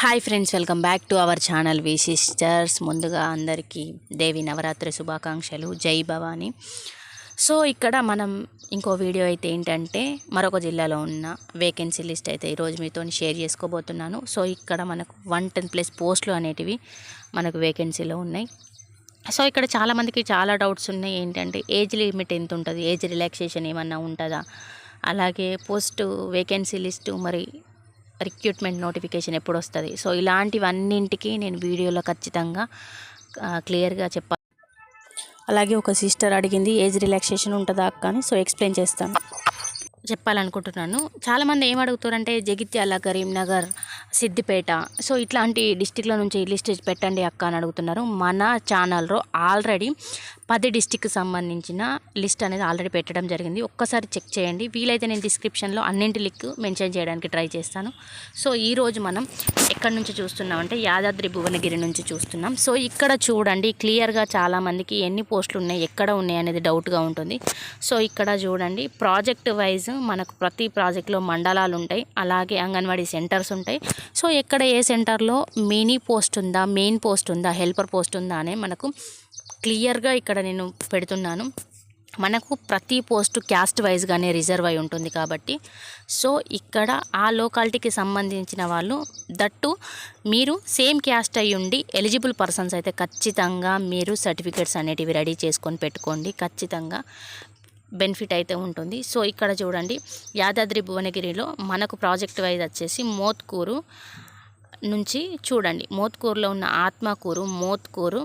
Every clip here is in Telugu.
Hi friends, welcome back to our channel V sisters. ముందుగా అందరికీ దేవి నవరాత్రి శుభాకాంక్షలు. జై భవాని. సో ఇక్కడ మనం ఇంకో వీడియో అయితే ఏంటంటే మరొక జిల్లాలో ఉన్న వేకెన్సీ లిస్ట్ అయితే ఈరోజు మీతో షేర్ చేసుకోబోతున్నాను. సో ఇక్కడ మనకు 110+ పోస్టులు అనేటివి మనకు వేకెన్సీలో ఉన్నాయి. సో ఇక్కడ చాలామందికి చాలా డౌట్స్ ఉన్నాయి. ఏంటంటే ఏజ్ లిమిట్ ఎంత ఉంటుంది, ఏజ్ రిలాక్సేషన్ ఏమన్నా ఉంటుందా, అలాగే పోస్ట్ వేకెన్సీ లిస్టు మరి రిక్రూట్మెంట్ నోటిఫికేషన్ ఎప్పుడు వస్తుంది. సో ఇలాంటివన్నింటికి నేను వీడియోలో ఖచ్చితంగా క్లియర్గా చెప్పాలి. అలాగే ఒక సిస్టర్ అడిగింది ఏజ్ రిలాక్సేషన్ ఉంటుందా అక్క అని. సో ఎక్స్ప్లెయిన్ చెప్పాలనుకుంటున్నాను. చాలామంది ఏం అడుగుతారంటే జగిత్యాల, కరీంనగర్, సిద్దిపేట, సో ఇట్లాంటి డిస్టిక్ల నుంచి లిస్ట్ పెట్టండి అక్క అని అడుగుతున్నారు. మన ఛానల్లో ఆల్రెడీ 10 డిస్టిక్కి సంబంధించిన లిస్ట్ అనేది ఆల్రెడీ పెట్టడం జరిగింది. ఒక్కసారి చెక్ చేయండి. వీలైతే నేను డిస్క్రిప్షన్లో అన్నింటి లింక్ మెన్షన్ చేయడానికి ట్రై చేస్తాను. సో ఈరోజు మనం ఎక్కడి నుంచి చూస్తున్నామంటే యాదాద్రి భువనగిరి నుంచి చూస్తున్నాం. సో ఇక్కడ చూడండి క్లియర్గా చాలామందికి ఎన్ని పోస్టులు ఉన్నాయి, ఎక్కడ ఉన్నాయి అనేది డౌట్గా ఉంటుంది. సో ఇక్కడ చూడండి ప్రాజెక్ట్ వైజ్ మనకు ప్రతి ప్రాజెక్ట్లో మండలాలు ఉంటాయి, అలాగే అంగన్వాడీ సెంటర్స్ ఉంటాయి. సో ఎక్కడ ఏ సెంటర్లో మినీ పోస్ట్ ఉందా, మెయిన్ పోస్ట్ ఉందా, హెల్పర్ పోస్ట్ ఉందా అనే మనకు క్లియర్గా ఇక్కడ నేను పెడుతున్నాను. మనకు ప్రతి పోస్టు క్యాస్ట్ వైజ్గానే రిజర్వ్ అయి ఉంటుంది కాబట్టి సో ఇక్కడ ఆ లోకాలిటీకి సంబంధించిన వాళ్ళు దట్టు మీరు సేమ్ క్యాస్ట్ అయి ఉండి ఎలిజిబుల్ పర్సన్స్ అయితే ఖచ్చితంగా మీరు సర్టిఫికేట్స్ అనేటివి రెడీ చేసుకొని పెట్టుకోండి. ఖచ్చితంగా బెనిఫిట్ అయితే ఉంటుంది. సో ఇక్కడ చూడండి యాదాద్రి భువనగిరిలో మనకు ప్రాజెక్ట్ వైజ్ వచ్చేసి మోత్కూరు నుంచి చూడండి, మోత్కూరులో ఉన్న ఆత్మకూరు, మోత్కూరు,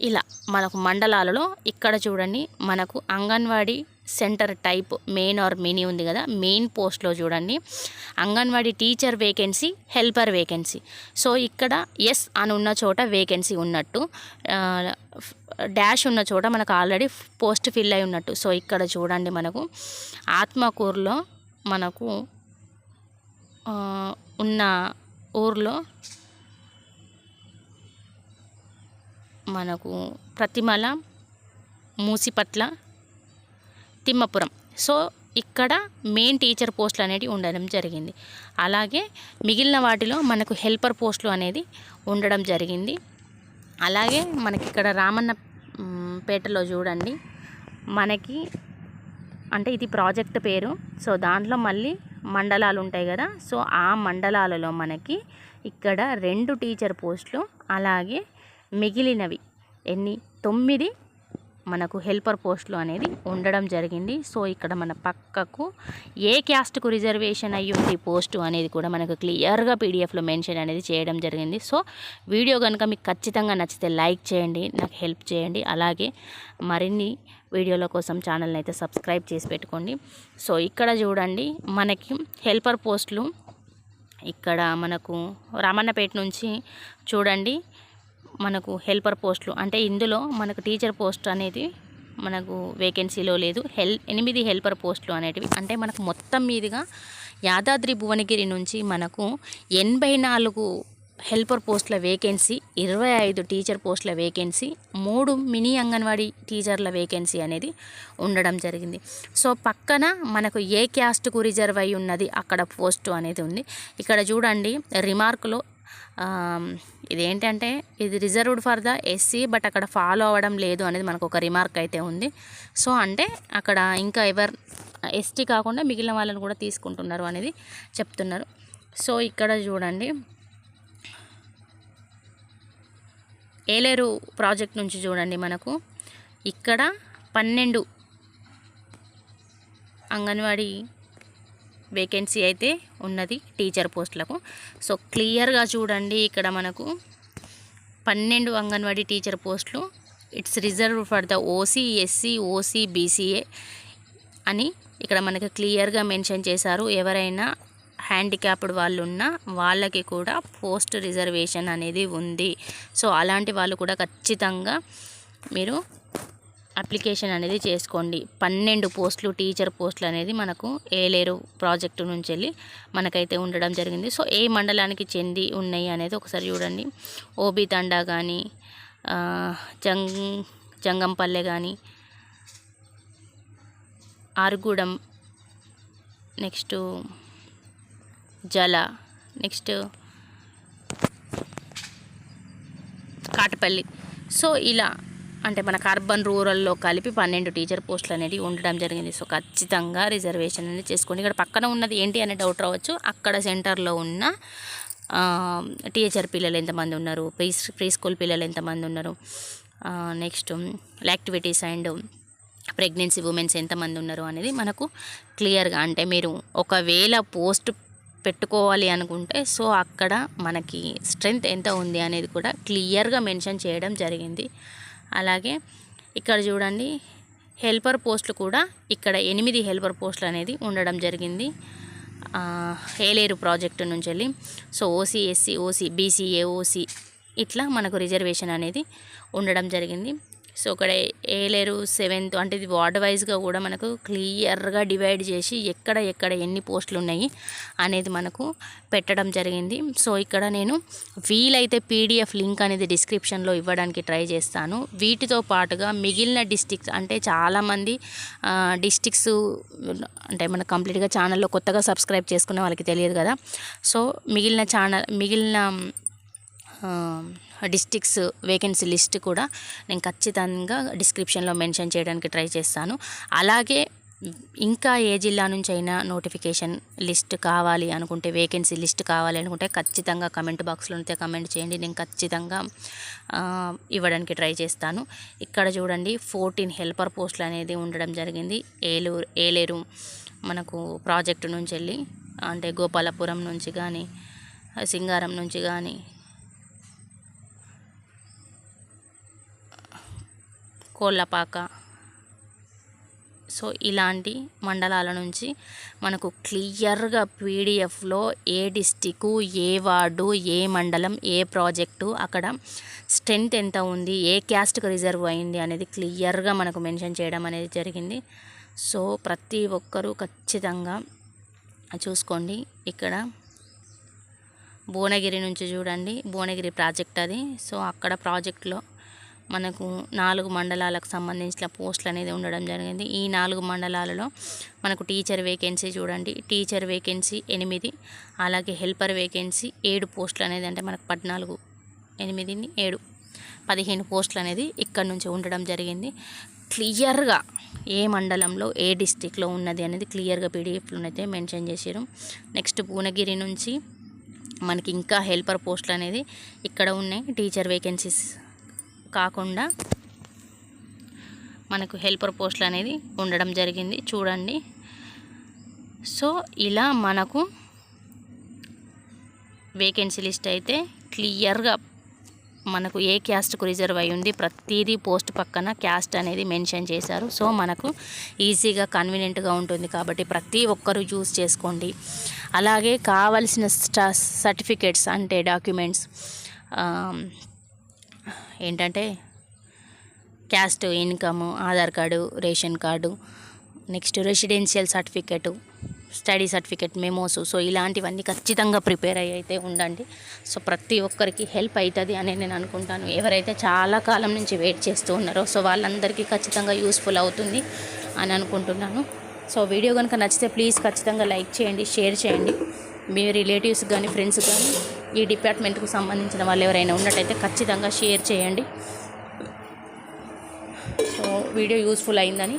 ఇలా మనకు మండలాలలో ఇక్కడ చూడండి మనకు anganwadi centre type main or mini ఉంది కదా, మెయిన్ పోస్ట్లో చూడండి anganwadi teacher vacancy, helper vacancy. So ఇక్కడ ఎస్ అని ఉన్న చోట వేకెన్సీ ఉన్నట్టు, డాష్ ఉన్న చోట మనకు ఆల్రెడీ పోస్ట్ ఫిల్ అయి ఉన్నట్టు. సో ఇక్కడ చూడండి మనకు ఆత్మకూరులో మనకు ఉన్న ఊర్లో మనకు ప్రతిమల, మూసిపట్ల, తిమ్మపురం. సో ఇక్కడ మెయిన్ టీచర్ పోస్టులు అనేవి ఉండడం జరిగింది. అలాగే మిగిలిన వాటిలో మనకు హెల్పర్ పోస్టులు అనేది ఉండడం జరిగింది. అలాగే మనకి ఇక్కడ రామన్నపేటలో చూడండి మనకి అంటే ఇది ప్రాజెక్ట్ పేరు. సో దాంట్లో మళ్ళీ మండలాలు ఉంటాయి కదా, సో ఆ మండలాలలో మనకి ఇక్కడ 2 టీచర్ పోస్టులు, అలాగే మిగిలినవి 9 మనకు హెల్పర్ పోస్టులు అనేది ఉండడం జరిగింది. సో ఇక్కడ మన పక్కకు ఏ క్యాస్ట్కు రిజర్వేషన్ అయ్యింది పోస్టు అనేది కూడా మనకు క్లియర్గా పీడిఎఫ్లో మెన్షన్ అనేది చేయడం జరిగింది. సో వీడియో కనుక మీకు ఖచ్చితంగా నచ్చితే లైక్ చేయండి, నాకు హెల్ప్ చేయండి. అలాగే మరిన్ని వీడియోల కోసం ఛానల్ని అయితే సబ్స్క్రైబ్ చేసి పెట్టుకోండి. సో ఇక్కడ చూడండి మనకి హెల్పర్ పోస్టులు ఇక్కడ మనకు రామన్నపేట నుంచి చూడండి మనకు హెల్పర్ పోస్టులు అంటే ఇందులో మనకు టీచర్ పోస్ట్ అనేది మనకు వేకెన్సీలో లేదు. 8 హెల్పర్ పోస్టులు అనేటివి అంటే మనకు మొత్తం మీదుగా యాదాద్రి భువనగిరి నుంచి మనకు 84 హెల్పర్ పోస్టుల వేకెన్సీ, 25 టీచర్ పోస్టుల వేకెన్సీ, 3 మినీ అంగన్వాడీ టీచర్ల వేకెన్సీ అనేది ఉండడం జరిగింది. సో పక్కన మనకు ఏ క్యాస్ట్కు రిజర్వ్ అయి ఉన్నది అక్కడ పోస్టు అనేది ఉంది. ఇక్కడ చూడండి రిమార్క్లో ఇదేంటంటే ఇది reserved for the SC but అక్కడ ఫాలో అవ్వడం లేదు అనేది మనకు ఒక రిమార్క్ అయితే ఉంది. సో అంటే అక్కడ ఇంకా ఎస్టీ కాకుండా మిగిలిన వాళ్ళని కూడా తీసుకుంటున్నారు అనేది చెప్తున్నారు. సో ఇక్కడ చూడండి ఏలేరు ప్రాజెక్ట్ నుంచి చూడండి మనకు ఇక్కడ 12 అంగన్వాడీ వేకెన్సీ అయితే ఉన్నది టీచర్ పోస్టులకు. సో క్లియర్గా చూడండి ఇక్కడ మనకు 12 అంగన్వాడీ టీచర్ పోస్టులు. It's reserve for the OC, SC, OC, BCA అని ఇక్కడ మనకు క్లియర్గా మెన్షన్ చేశారు. ఎవరైనా హ్యాండిక్యాప్డ్ వాళ్ళు ఉన్నా వాళ్ళకి కూడా పోస్ట్ రిజర్వేషన్ అనేది ఉంది. సో అలాంటి వాళ్ళు కూడా ఖచ్చితంగా మీరు అప్లికేషన్ అనేది చేసుకోండి. 12 పోస్టులు టీచర్ పోస్టులు అనేది మనకు ఏలేరు ప్రాజెక్టు నుంచి వెళ్ళి మనకైతే ఉండడం జరిగింది. సో ఏ మండలానికి చెంది ఉన్నాయి అనేది ఒకసారి చూడండి. ఓబీ తండా కానీ, జంగంపల్లె కానీ, ఆరుగూడెం, నెక్స్ట్ జల, నెక్స్ట్ కాటపల్లి. సో ఇలా అంటే మనకు అర్బన్ రూరల్లో కలిపి 12 టీచర్ పోస్టులు అనేవి ఉండడం జరిగింది. సో ఖచ్చితంగా రిజర్వేషన్ అనేది చేసుకోండి. ఇక్కడ పక్కన ఉన్నది ఏంటి అనే డౌట్ రావచ్చు. అక్కడ సెంటర్లో ఉన్న టీచర్ పిల్లలు ఎంతమంది ఉన్నారు, ప్రీ స్కూల్ పిల్లలు ఎంతమంది ఉన్నారు, next activities and pregnancy women's ఎంతమంది ఉన్నారు అనేది మనకు క్లియర్గా, అంటే మీరు ఒకవేళ పోస్ట్ పెట్టుకోవాలి అనుకుంటే సో అక్కడ మనకి స్ట్రెంత్ ఎంత ఉంది అనేది కూడా క్లియర్గా మెన్షన్ చేయడం జరిగింది. అలాగే ఇక్కడ చూడండి హెల్పర్ పోస్టులు కూడా ఇక్కడ 8 హెల్పర్ పోస్టులు అనేది ఉండడం జరిగింది ఏలేరు ప్రాజెక్టు నుంచి వెళ్ళి. So OC, SC, OC, BC, AOC ఇట్లా మనకు రిజర్వేషన్ అనేది ఉండడం జరిగింది. సో ఇక్కడ ఏలేరు 7th అంటే ఇది వార్డ్ వైజ్గా కూడా మనకు క్లియర్గా డివైడ్ చేసి ఎక్కడ ఎన్ని పోస్టులు ఉన్నాయి అనేది మనకు పెట్టడం జరిగింది. సో ఇక్కడ నేను వీలైతే పీడిఎఫ్ లింక్ అనేది డిస్క్రిప్షన్లో ఇవ్వడానికి ట్రై చేస్తాను. వీటితో పాటుగా మిగిలిన డిస్ట్రిక్ట్స్ అంటే చాలామంది డిస్ట్రిక్ట్స్ అంటే మన కంప్లీట్గా ఛానల్లో కొత్తగా సబ్స్క్రైబ్ చేసుకునే వాళ్ళకి తెలియదు కదా. సో మిగిలిన డిస్ట్రిక్ట్స్ వేకెన్సీ లిస్ట్ కూడా నేను ఖచ్చితంగా డిస్క్రిప్షన్లో మెన్షన్ చేయడానికి ట్రై చేస్తాను. అలాగే ఇంకా ఏ జిల్లా నుంచి అయినా నోటిఫికేషన్ లిస్ట్ కావాలి అనుకుంటే, వేకెన్సీ లిస్ట్ కావాలి అనుకుంటే ఖచ్చితంగా కమెంట్ బాక్స్లో ఉంటే కమెంట్ చేయండి, నేను ఖచ్చితంగా ఇవ్వడానికి ట్రై చేస్తాను. ఇక్కడ చూడండి 14 హెల్పర్ పోస్టులు అనేది ఉండడం జరిగింది ఏలేరు మనకు ప్రాజెక్టు నుంచి వెళ్ళి, అంటే గోపాలపురం నుంచి కానీ సింగారం నుంచి కానీ కోళ్ళపాక, సో ఇలాంటి మండలాల నుంచి మనకు క్లియర్గా పీడిఎఫ్లో ఏ డిస్టికు, ఏ వార్డు, ఏ మండలం, ఏ ప్రాజెక్టు, అక్కడ స్ట్రెంత్ ఎంత ఉంది, ఏ క్యాస్ట్కి రిజర్వ్ అయింది అనేది క్లియర్గా మనకు మెన్షన్ చేయడం అనేది జరిగింది. సో ప్రతి ఒక్కరూ ఖచ్చితంగా చూసుకోండి. ఇక్కడ భువనగిరి నుంచి చూడండి, భువనగిరి ప్రాజెక్ట్ అది. సో అక్కడ ప్రాజెక్టులో మనకు 4 మండలాలకు సంబంధించిన పోస్టులు అనేది ఉండడం జరిగింది. ఈ 4 మండలాలలో మనకు టీచర్ వేకెన్సీ చూడండి, టీచర్ వేకెన్సీ 8, అలాగే హెల్పర్ వేకెన్సీ 7 పోస్టులు అనేది, అంటే మనకు 14, 8, 7, 15 పోస్టులు అనేది ఇక్కడ నుంచి ఉండడం జరిగింది. క్లియర్గా ఏ మండలంలో ఏ డిస్టిక్లో ఉన్నది అనేది క్లియర్గా పీడిఎఫ్లో అయితే మెన్షన్ చేసారు. నెక్స్ట్ భువనగిరి నుంచి మనకి ఇంకా హెల్పర్ పోస్టులు అనేది ఇక్కడ ఉన్నాయి. టీచర్ వేకెన్సీస్ కాకుండా మనకు హెల్పర్ పోస్టులు అనేది ఉండడం జరిగింది చూడండి. సో ఇలా మనకు వేకెన్సీ లిస్ట్ అయితే క్లియర్గా మనకు ఏ క్యాస్ట్కు రిజర్వ్ అయి ఉంది ప్రతిదీ పోస్ట్ పక్కన క్యాస్ట్ అనేది మెన్షన్ చేశారు. సో మనకు ఈజీగా కన్వీనియంట్గా ఉంటుంది కాబట్టి ప్రతి ఒక్కరూ యూజ్ చేసుకోండి. అలాగే కావలసిన సర్టిఫికేట్స్ అంటే డాక్యుమెంట్స్ ఏంటంటే caste, income, Aadhaar card, ration card, next residential certificate, study certificate, memos, so ఇలాంటివన్నీ ఖచ్చితంగా ప్రిపేర్ అయితే ఉండండి. సో ప్రతి ఒక్కరికి హెల్ప్ అవుతుంది అని నేను అనుకుంటాను. ఎవరైతే చాలా కాలం నుంచి వెయిట్ చేస్తూ ఉన్నారో సో వాళ్ళందరికీ ఖచ్చితంగా యూస్ఫుల్ అవుతుంది అని అనుకుంటున్నాను. సో వీడియో కనుక నచ్చితే ప్లీజ్ ఖచ్చితంగా లైక్ చేయండి, షేర్ చేయండి. మీ రిలేటివ్స్ కానీ ఫ్రెండ్స్ కానీ ఈ డిపార్ట్మెంట్కు సంబంధించిన వాళ్ళు ఎవరైనా ఉన్నట్టయితే ఖచ్చితంగా షేర్ చేయండి. సో వీడియో యూస్ఫుల్ అయిందని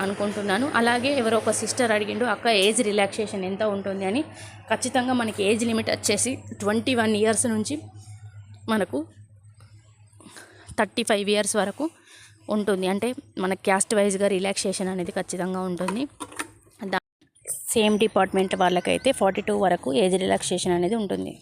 అనుకుంటున్నాను. అలాగే ఎవరో ఒక సిస్టర్ అడిగిండు అక్క ఏజ్ రిలాక్సేషన్ ఎంత ఉంటుంది అని. ఖచ్చితంగా మనకి ఏజ్ లిమిట్ వచ్చేసి 21 ఇయర్స్ నుంచి మనకు 35 ఇయర్స్ వరకు ఉంటుంది. అంటే మన క్యాస్ట్ వైజ్గా రిలాక్సేషన్ అనేది ఖచ్చితంగా ఉంటుంది. సేమ్ డిపార్ట్మెంట్ వాళ్ళకైతే 42 వరకు ఏజ్ రిలాక్సేషన్ అనేది ఉంటుంది.